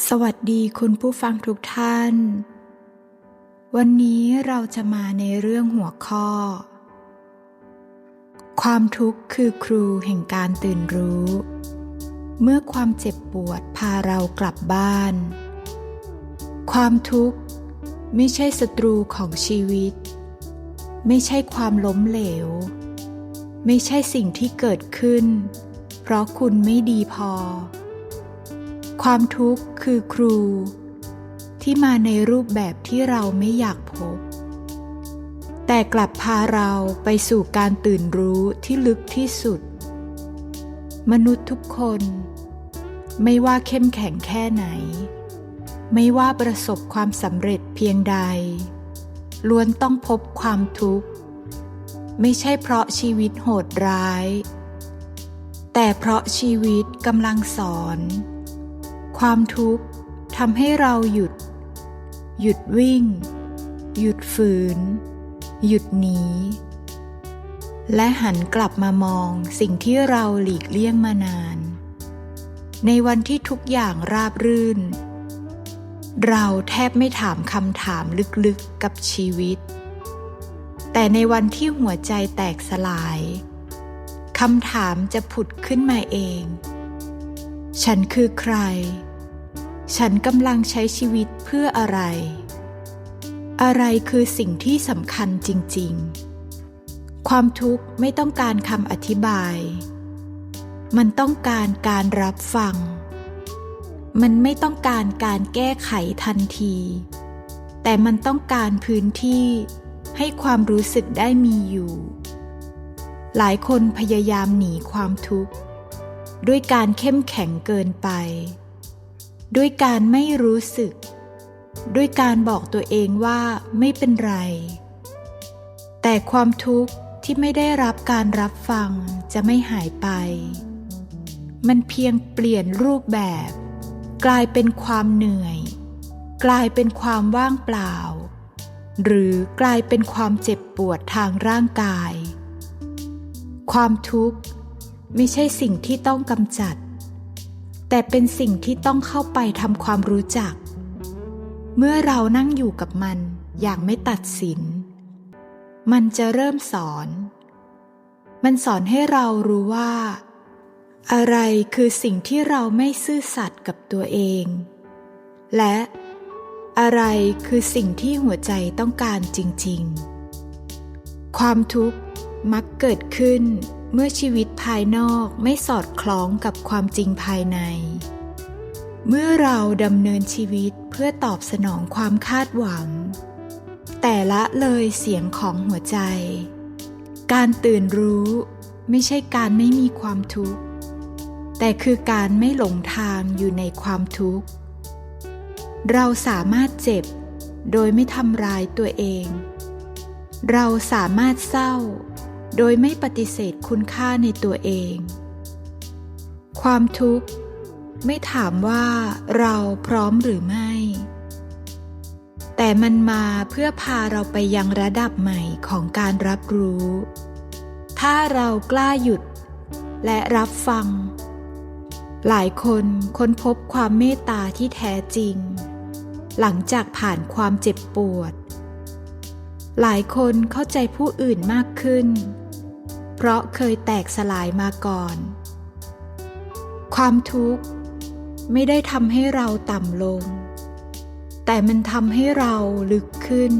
สวัสดีคุณผู้ฟังทุกท่าน วันนี้เราจะมาในเรื่องหัวข้อ ความทุกข์คือครูแห่งการตื่นรู้ เมื่อความเจ็บปวดพาเรากลับบ้าน ความทุกข์ไม่ใช่ศัตรูของชีวิต ไม่ใช่ความล้มเหลว ไม่ใช่สิ่งที่เกิดขึ้น เพราะคุณไม่ดีพอความทุกข์คือครูที่มาในรูปแบบที่เราไม่อยากพบแต่กลับพาเราไปสู่การตื่นรู้ที่ลึกที่สุดมนุษย์ทุกคนไม่ว่าเข้มแข็งแค่ไหนไม่ว่าประสบความสำเร็จเพียงใดล้วนต้องพบความทุกข์ไม่ใช่เพราะชีวิตโหดร้ายแต่เพราะชีวิตกำลังสอนความทุกข์ทำให้เราหยุดวิ่งหยุดฝืนหยุดหนีและหันกลับมามองสิ่งที่เราหลีกเลี่ยงมานานในวันที่ทุกอย่างราบรื่นเราแทบไม่ถามคำถามลึกๆกับชีวิตแต่ในวันที่หัวใจแตกสลายคำถามจะผุดขึ้นมาเองฉันคือใครฉันกำลังใช้ชีวิตเพื่ออะไรอะไรคือสิ่งที่สำคัญจริงๆความทุกข์ไม่ต้องการคำอธิบายมันต้องการรับฟังมันไม่ต้องการแก้ไขทันทีแต่มันต้องการพื้นที่ให้ความรู้สึกได้มีอยู่หลายคนพยายามหนีความทุกข์ด้วยการเข้มแข็งเกินไปด้วยการไม่รู้สึกด้วยการบอกตัวเองว่าไม่เป็นไรแต่ความทุกข์ที่ไม่ได้รับการรับฟังจะไม่หายไปมันเพียงเปลี่ยนรูปแบบกลายเป็นความเหนื่อยกลายเป็นความว่างเปล่าหรือกลายเป็นความเจ็บปวดทางร่างกายความทุกข์ไม่ใช่สิ่งที่ต้องกำจัดแต่เป็นสิ่งที่ต้องเข้าไปทำความรู้จักเมื่อเรานั่งอยู่กับมันอย่างไม่ตัดสินมันจะเริ่มสอนมันสอนให้เรารู้ว่าอะไรคือสิ่งที่เราไม่ซื่อสัตย์กับตัวเองและอะไรคือสิ่งที่หัวใจต้องการจริงๆความทุกข์มักเกิดขึ้นเมื่อชีวิตภายนอกไม่สอดคล้องกับความจริงภายในเมื่อเราดำเนินชีวิตเพื่อตอบสนองความคาดหวังแต่ละเลยเสียงของหัวใจการตื่นรู้ไม่ใช่การไม่มีความทุกข์แต่คือการไม่หลงทางอยู่ในความทุกข์เราสามารถเจ็บโดยไม่ทำร้ายตัวเองเราสามารถเศร้าโดยไม่ปฏิเสธคุณค่าในตัวเองความทุกข์ไม่ถามว่าเราพร้อมหรือไม่แต่มันมาเพื่อพาเราไปยังระดับใหม่ของการรับรู้ถ้าเรากล้าหยุดและรับฟังหลายคนค้นพบความเมตตาที่แท้จริงหลังจากผ่านความเจ็บปวดหลายคนเข้าใจผู้อื่นมากขึ้นเพราะเคยแตกสลายมาก่อนความทุกข์ไม่ได้ทำให้เราต่ำลงแต่มันทำให้เราลึกขึ้น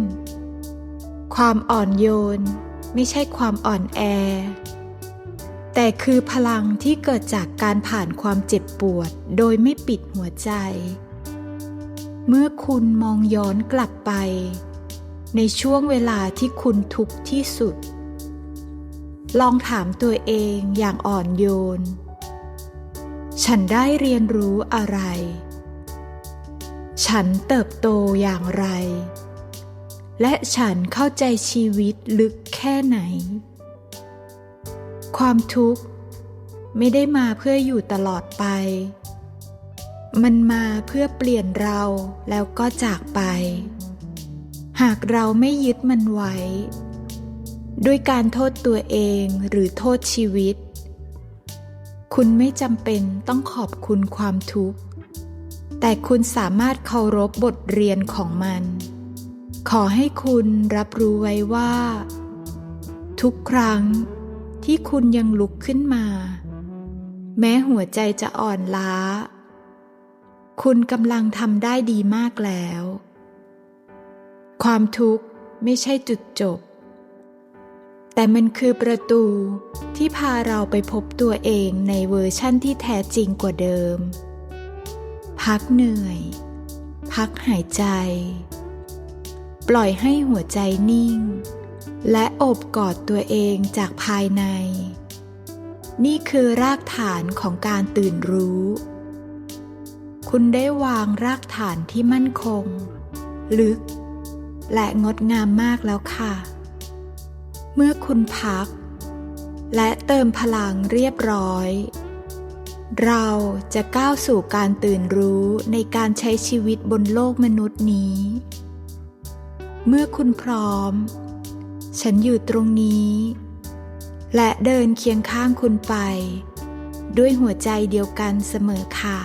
ความอ่อนโยนไม่ใช่ความอ่อนแอแต่คือพลังที่เกิดจากการผ่านความเจ็บปวดโดยไม่ปิดหัวใจเมื่อคุณมองย้อนกลับไปในช่วงเวลาที่คุณทุกข์ที่สุดลองถามตัวเองอย่างอ่อนโยนฉันได้เรียนรู้อะไรฉันเติบโตอย่างไรและฉันเข้าใจชีวิตลึกแค่ไหนความทุกข์ไม่ได้มาเพื่ออยู่ตลอดไปมันมาเพื่อเปลี่ยนเราแล้วก็จากไปหากเราไม่ยึดมันไว้ด้วยการโทษตัวเองหรือโทษชีวิตคุณไม่จำเป็นต้องขอบคุณความทุกข์ แต่คุณสามารถเคารพบทเรียนของมันขอให้คุณรับรู้ไว้ว่าทุกครั้งที่คุณยังลุกขึ้นมาแม้หัวใจจะอ่อนล้าคุณกำลังทำได้ดีมากแล้วความทุกข์ไม่ใช่จุดจบแต่มันคือประตูที่พาเราไปพบตัวเองในเวอร์ชั่นที่แท้จริงกว่าเดิมพักเหนื่อยพักหายใจปล่อยให้หัวใจนิ่งและโอบกอดตัวเองจากภายในนี่คือรากฐานของการตื่นรู้คุณได้วางรากฐานที่มั่นคงลึกและงดงามมากแล้วค่ะเมื่อคุณพักและเติมพลังเรียบร้อยเราจะก้าวสู่การตื่นรู้ในการใช้ชีวิตบนโลกมนุษย์นี้เมื่อคุณพร้อมฉันอยู่ตรงนี้และเดินเคียงข้างคุณไปด้วยหัวใจเดียวกันเสมอค่ะ